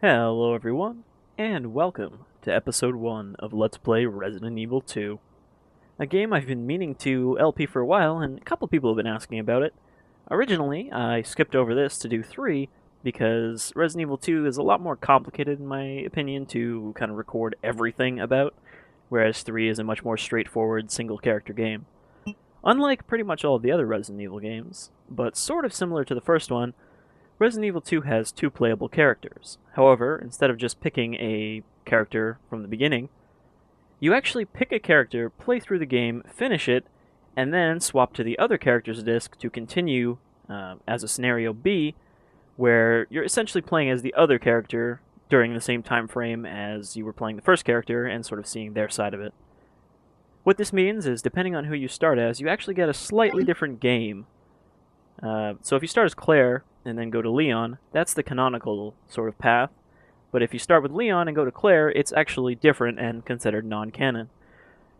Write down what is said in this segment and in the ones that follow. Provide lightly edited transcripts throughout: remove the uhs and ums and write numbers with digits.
Hello everyone, and welcome to episode 1 of Let's Play Resident Evil 2. A game I've been meaning to LP for a while, and a couple people have been asking about it. Originally, I skipped over this to do 3, because Resident Evil 2 is a lot more complicated in my opinion to kind of record everything about, whereas 3 is a much more straightforward single-character game. Unlike pretty much all of the other Resident Evil games, but sort of similar to the first one, Resident Evil 2 has 2 playable characters. However, instead of just picking a character from the beginning, you actually pick a character, play through the game, finish it, and then swap to the other character's disc to continue as a scenario B, where you're essentially playing as the other character during the same time frame as you were playing the first character and sort of seeing their side of it. What this means is, depending on who you start as, you actually get a slightly different game. So if you start as Claire, and then go to Leon, that's the canonical sort of path. But if you start with Leon and go to Claire, it's actually different and considered non-canon.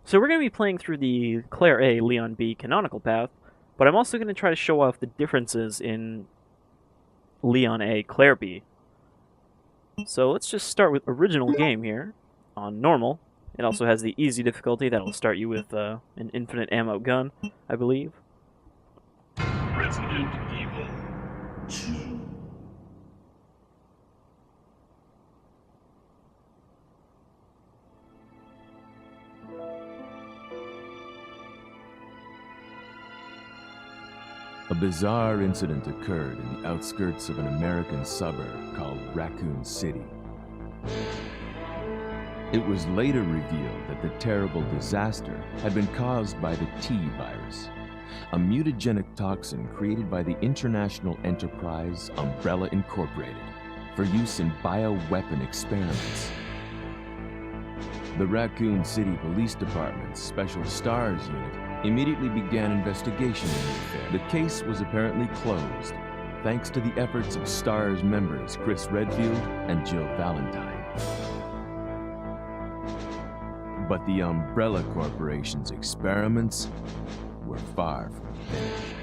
So we're going to be playing through the Claire A, Leon B canonical path, but I'm also going to try to show off the differences in Leon A, Claire B. So let's just start with original game here, on normal. It also has the easy difficulty that'll start you with an infinite ammo gun, I believe. Resident Evil 2. A bizarre incident occurred in the outskirts of an American suburb called Raccoon City. It was later revealed that the terrible disaster had been caused by the T-virus, a mutagenic toxin created by the international enterprise Umbrella Incorporated for use in bioweapon experiments. The Raccoon City Police Department's Special S.T.A.R.S unit immediately began investigation in the affair. The case was apparently closed, thanks to the efforts of S.T.A.R.S members Claire Redfield and Jill Valentine. But the Umbrella Corporation's experiments were far from finished.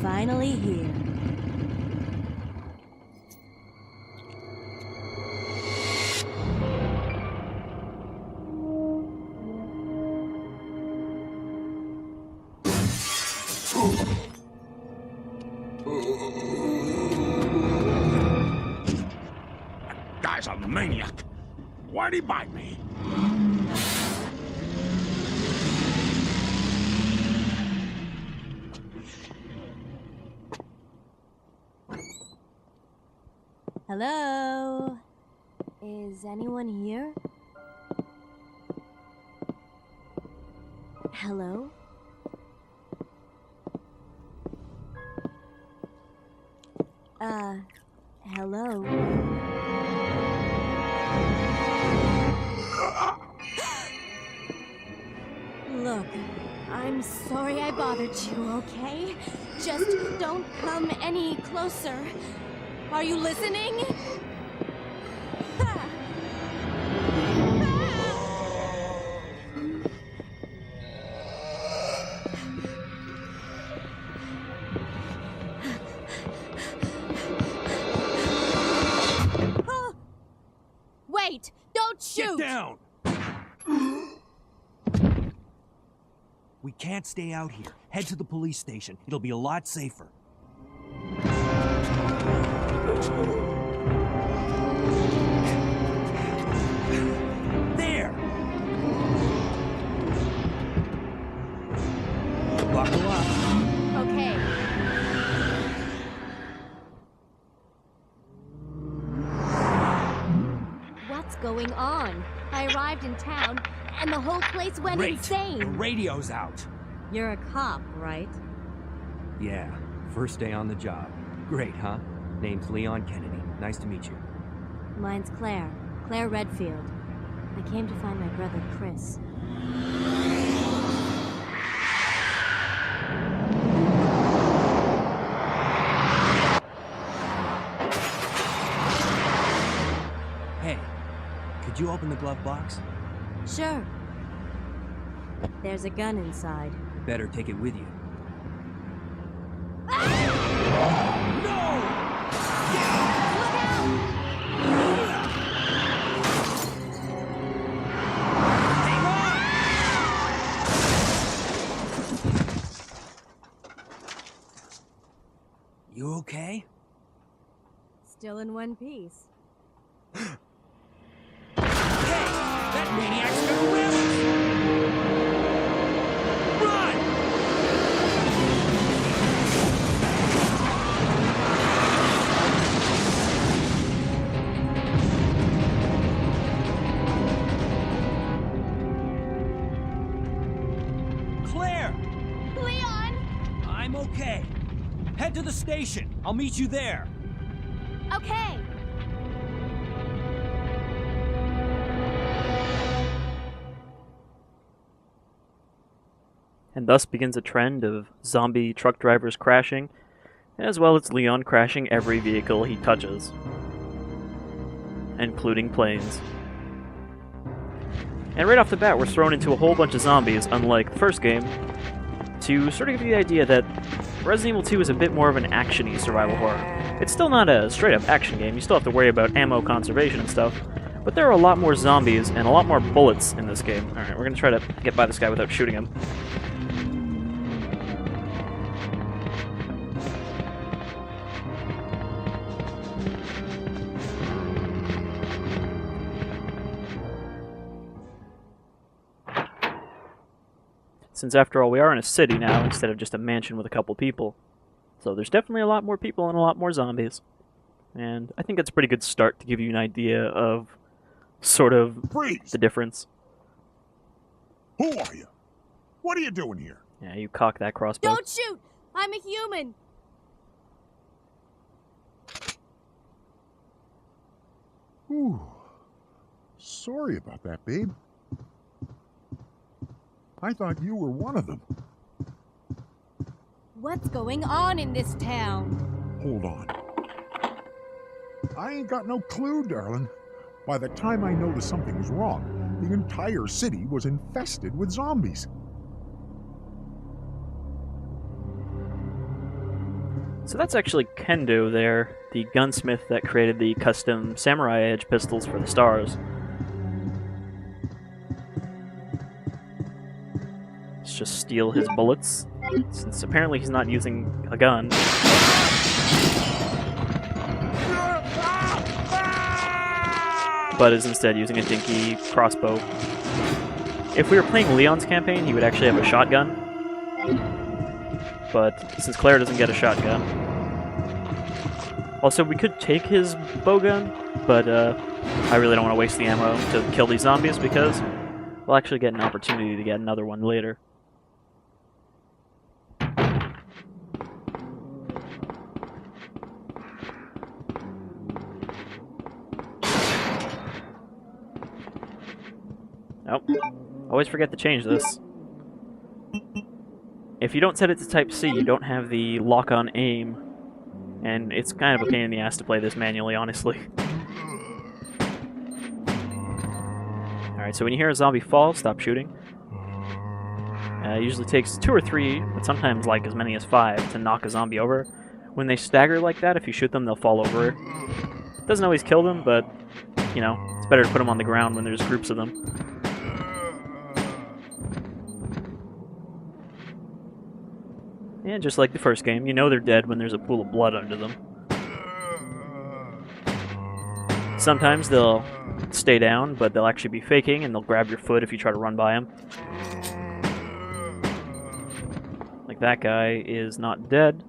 Finally here. That guy's a maniac. Why'd he bite me? Hello? Is anyone here? Hello? Hello? Look, I'm sorry I bothered you, okay? Just don't come any closer. Are you listening? Wait! Don't shoot! Get down! We can't stay out here. Head to the police station. It'll be a lot safer. There! Buckle up. Okay. What's going on? I arrived in town, and the whole place went Great. insane. The radio's out. You're a cop, right? Yeah, first day on the job. Great, huh? Name's Leon Kennedy. Nice to meet you. Mine's Claire. Claire Redfield. I came to find my brother, Chris. Hey, could you open the glove box? Sure. There's a gun inside. Better take it with you. You okay? Still in one piece. Hey! That maniac's gonna ram us! Run! Claire! Leon! I'm okay. Head to the station. I'll meet you there. Okay. And thus begins a trend of zombie truck drivers crashing, as well as Leon crashing every vehicle he touches, including planes. And right off the bat, we're thrown into a whole bunch of zombies, unlike the first game, to sort of give you the idea that Resident Evil 2 is a bit more of an action-y survival horror. It's still not a straight-up action game, you still have to worry about ammo conservation and stuff, but there are a lot more zombies and a lot more bullets in this game. Alright, we're gonna try to get by this guy without shooting him. Since after all, we are in a city now instead of just a mansion with a couple people. So there's definitely a lot more people and a lot more zombies. And I think that's a pretty good start to give you an idea of sort of Freeze! the difference. Who are you? What are you doing here? Yeah, you cock that crossbow. Don't shoot! I'm a human! Ooh. Sorry about that, babe. I thought you were one of them. What's going on in this town? Hold on. I ain't got no clue, darling. By the time I noticed something was wrong, the entire city was infested with zombies. So that's actually Kendo there, the gunsmith that created the custom samurai edge pistols for the S.T.A.R.S. Let's just steal his bullets, since apparently he's not using a gun. But is instead using a dinky crossbow. If we were playing Leon's campaign, he would actually have a shotgun. But since Claire doesn't get a shotgun... Also, we could take his bowgun, but I really don't want to waste the ammo to kill these zombies because we'll actually get an opportunity to get another one later. Oh, always forget to change this. If you don't set it to Type C, you don't have the lock-on aim, and it's kind of a pain in the ass to play this manually, honestly. Alright, so when you hear a zombie fall, stop shooting. It usually takes 2 or 3, but sometimes like as many as 5 to knock a zombie over. When they stagger like that, if you shoot them, they'll fall over. Doesn't always kill them, but, you know, it's better to put them on the ground when there's groups of them. And just like the first game, you know they're dead when there's a pool of blood under them. Sometimes they'll stay down, but they'll actually be faking, and they'll grab your foot if you try to run by them. Like that guy is not dead.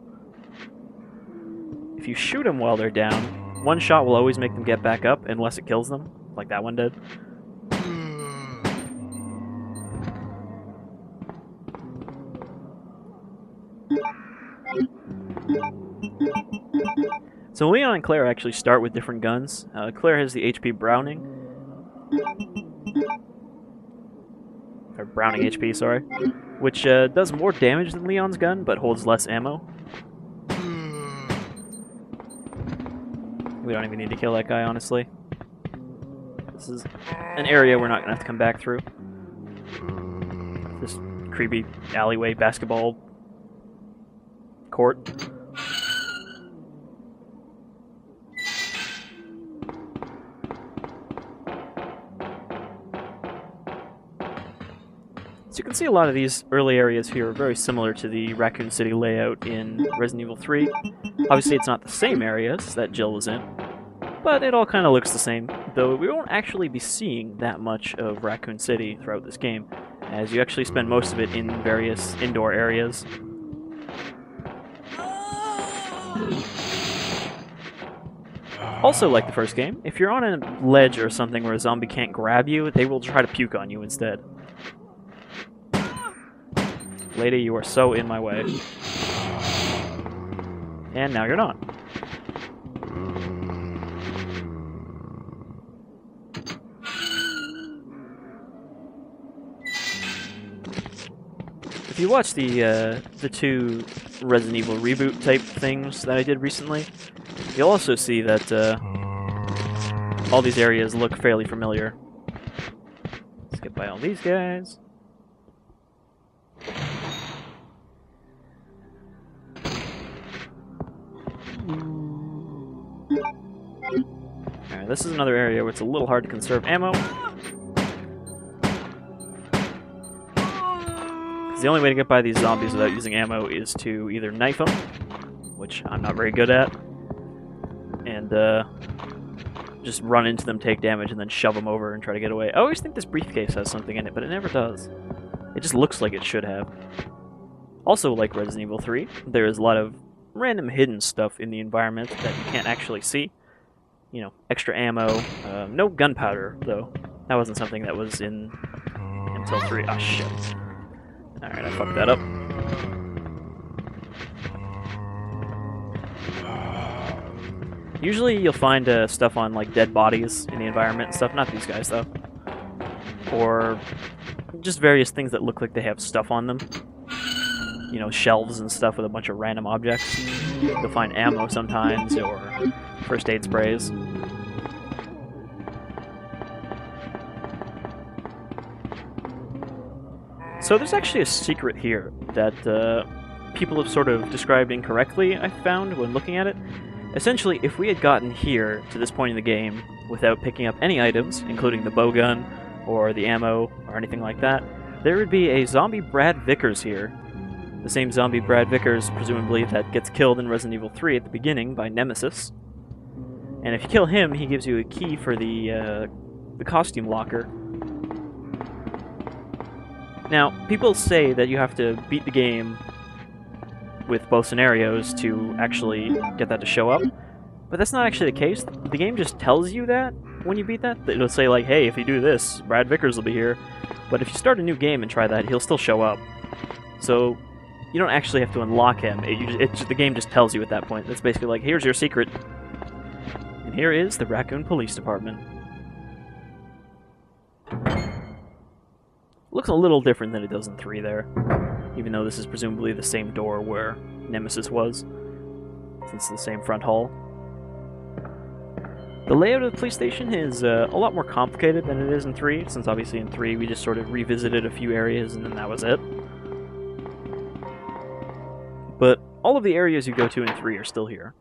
If you shoot them while they're down, one shot will always make them get back up unless it kills them, like that one did. So Leon and Claire actually start with different guns. Claire has the HP Browning. Or Browning HP, sorry. Which does more damage than Leon's gun, but holds less ammo. We don't even need to kill that guy, honestly. This is an area we're not going to have to come back through. This creepy alleyway basketball court. So you can see a lot of these early areas here are very similar to the Raccoon City layout in Resident Evil 3. Obviously it's not the same areas that Jill was in, but it all kind of looks the same, though we won't actually be seeing that much of Raccoon City throughout this game, as you actually spend most of it in various indoor areas. Also, like the first game, if you're on a ledge or something where a zombie can't grab you, they will try to puke on you instead. Lady, you are so in my way. And now you're not. If you watch the 2 Resident Evil reboot type things that I did recently, you'll also see that all these areas look fairly familiar. Let's get by all these guys. Alright, this is another area where it's a little hard to conserve ammo. The only way to get by these zombies without using ammo is to either knife them, which I'm not very good at, and just run into them, take damage, and then shove them over and try to get away. I always think this briefcase has something in it, but it never does. It just looks like it should have. Also, like Resident Evil 3, there is a lot of random hidden stuff in the environment that you can't actually see. You know, extra ammo. No gunpowder, though. That wasn't something that was in until 3. Ah, shit. Alright, I fucked that up. Usually you'll find stuff on, like, dead bodies in the environment and stuff. Not these guys, though. Or just various things that look like they have stuff on them. You know, shelves and stuff with a bunch of random objects. You'll find ammo sometimes, or first aid sprays. So there's actually a secret here that people have sort of described incorrectly, I found, when looking at it. Essentially, if we had gotten here to this point in the game without picking up any items, including the bowgun, or the ammo, or anything like that, there would be a zombie Brad Vickers here. The same zombie Brad Vickers, presumably, that gets killed in Resident Evil 3 at the beginning by Nemesis. And if you kill him, he gives you a key for the costume locker. Now, people say that you have to beat the game with both scenarios to actually get that to show up, but that's not actually the case. The game just tells you that when you beat that. It'll say, like, hey, if you do this, Brad Vickers will be here. But if you start a new game and try that, he'll still show up. So you don't actually have to unlock him. The game just tells you at that point. It's basically like, here's your secret. And here is the Raccoon Police Department. Looks a little different than it does in 3 there. Even though this is presumably the same door where Nemesis was. Since it's the same front hall. The layout of the police station is a lot more complicated than it is in 3, since obviously in 3 we just sort of revisited a few areas and then that was it. But all of the areas you go to in 3 are still here.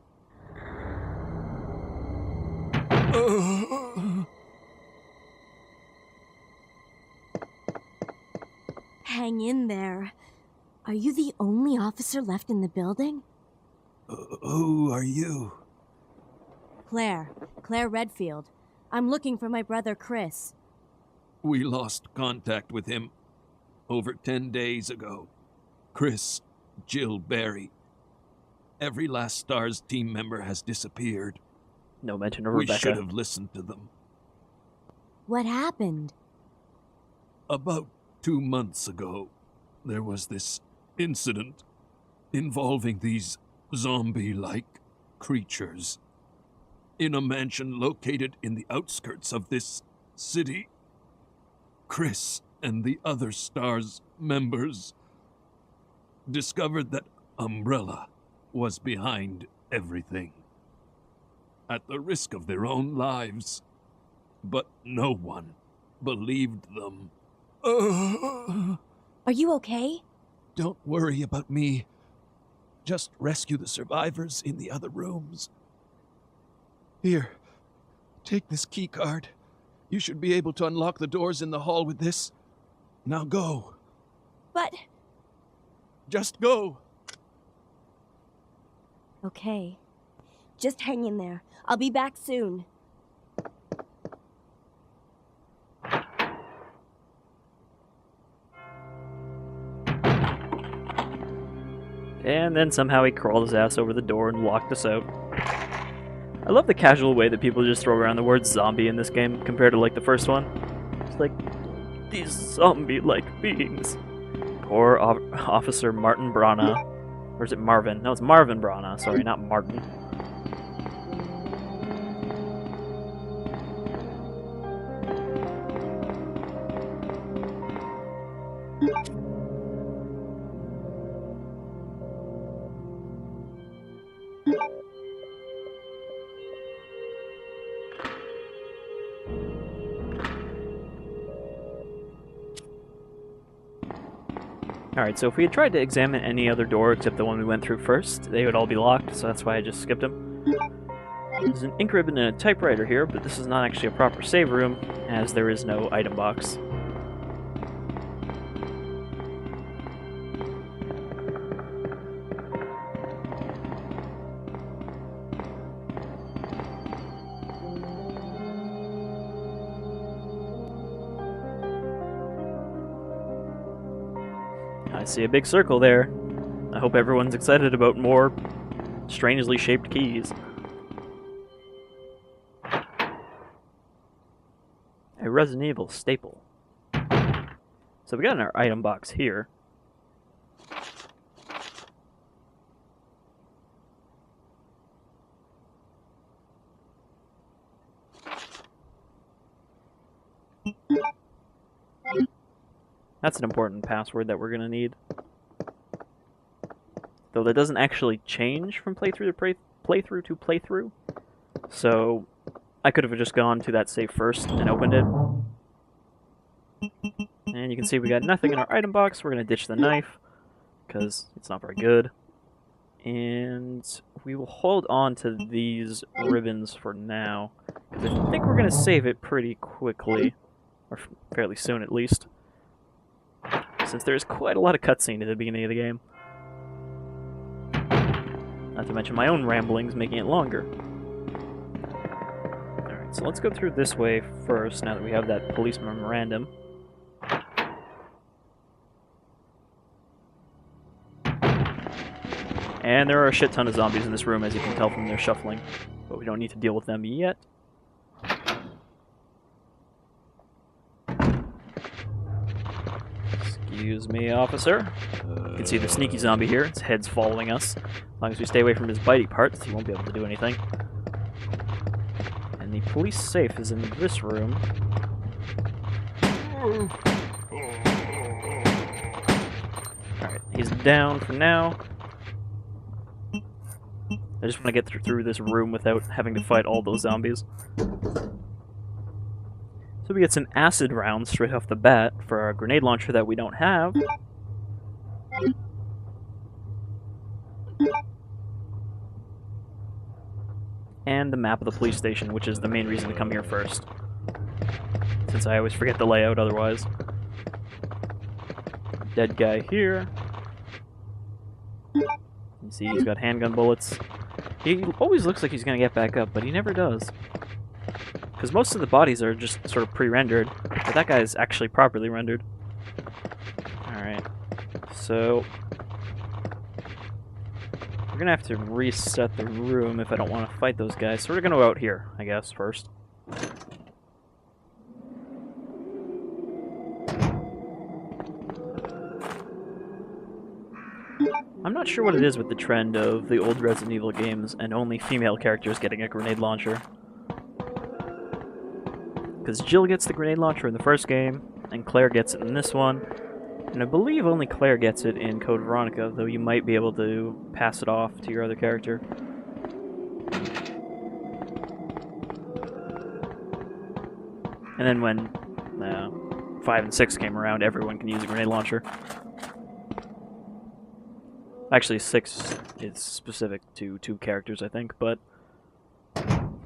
Hang in there. Are you the only officer left in the building? Who are you? Claire Redfield. I'm looking for my brother Chris. We lost contact with him over 10 days ago. Chris, Jill, Barry. Every last S.T.A.R.S team member has disappeared. No mention of We Rebecca. should have listened to them. What happened? About 2 months ago, there was this incident involving these zombie-like creatures. in a mansion located in the outskirts of this city. Chris and the other S.T.A.R.S members discovered that Umbrella was behind everything, at the risk of their own lives. But no one believed them. Are you okay? Don't worry about me. Just rescue the survivors in the other rooms. Here, take this key card. You should be able to unlock the doors in the hall with this. Now go. But... Just go. Okay. Just hang in there. I'll be back soon. And then somehow he crawled his ass over the door and locked us out. I love the casual way that people just throw around the word zombie in this game compared to like the first one. It's like, these zombie-like beings. Poor Officer Martin Brana. Or is it Marvin? No, it's Marvin Brana. Sorry, not Martin. Alright, so if we had tried to examine any other door except the one we went through first, they would all be locked, so that's why I just skipped them. There's an ink ribbon and a typewriter here, but this is not actually a proper save room, as there is no item box. I see a big circle there. I hope everyone's excited about more strangely shaped keys. A Resident Evil staple. So we got our item box here. That's an important password that we're going to need. Though that doesn't actually change from playthrough to playthrough. So I could have just gone to that save first and opened it. And you can see we got nothing in our item box. We're going to ditch the knife, because it's not very good. And we will hold on to these ribbons for now, because I think we're going to save it pretty quickly. Or fairly soon, at least. Since there's quite a lot of cutscene at the beginning of the game. Not to mention my own ramblings making it longer. Alright, so let's go through this way first, now that we have that police memorandum. And there are a shit ton of zombies in this room, as you can tell from their shuffling. But we don't need to deal with them yet. Excuse me, officer. You can see the sneaky zombie here. Its head's following us. As long as we stay away from his bitey parts, he won't be able to do anything. And the police safe is in this room. Alright, he's down for now. I just want to get through this room without having to fight all those zombies. So we get some acid rounds straight off the bat for our grenade launcher that we don't have. And the map of the police station, which is the main reason to come here first. Since I always forget the layout otherwise. Dead guy here. You see he's got handgun bullets. He always looks like he's going to get back up, but he never does. Because most of the bodies are just sort of pre-rendered, but that guy is actually properly rendered. Alright, so we're going to have to reset the room if I don't want to fight those guys, so we're going to go out here, I guess, first. I'm not sure what it is with the trend of the old Resident Evil games and only female characters getting a grenade launcher. Because Jill gets the grenade launcher in the first game, and Claire gets it in this one, and I believe only Claire gets it in Code Veronica, though you might be able to pass it off to your other character. And then when 5 and 6 came around, everyone can use a grenade launcher. Actually, 6 is specific to 2 characters, I think, but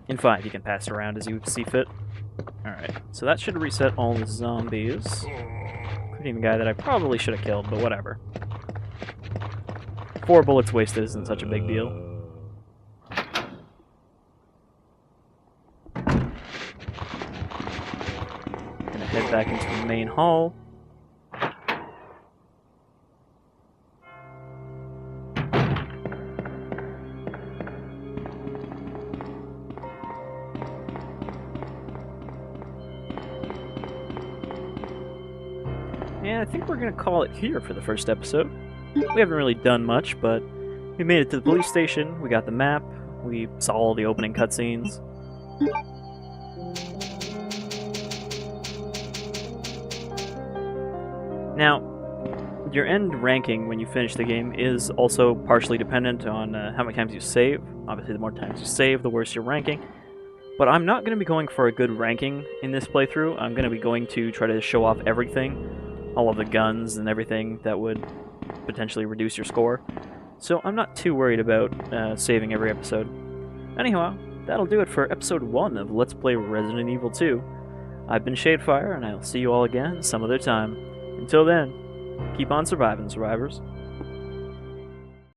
in 5 you can pass it around as you see fit. Alright, so that should reset all the zombies. Including the guy that I probably should have killed, but whatever. 4 bullets wasted isn't such a big deal. Gonna head back into the main hall. And I think we're going to call it here for the first episode. We haven't really done much, but we made it to the police station, we got the map, we saw all the opening cutscenes. Now, your end ranking when you finish the game is also partially dependent on how many times you save. Obviously, the more times you save, the worse your ranking. But I'm not going to be going for a good ranking in this playthrough. I'm going to be going to try to show off everything. All of the guns and everything that would potentially reduce your score. So I'm not too worried about saving every episode. Anyhow, that'll do it for episode 1 of Let's Play Resident Evil 2. I've been Shadefyre, and I'll see you all again some other time. Until then, keep on surviving, survivors.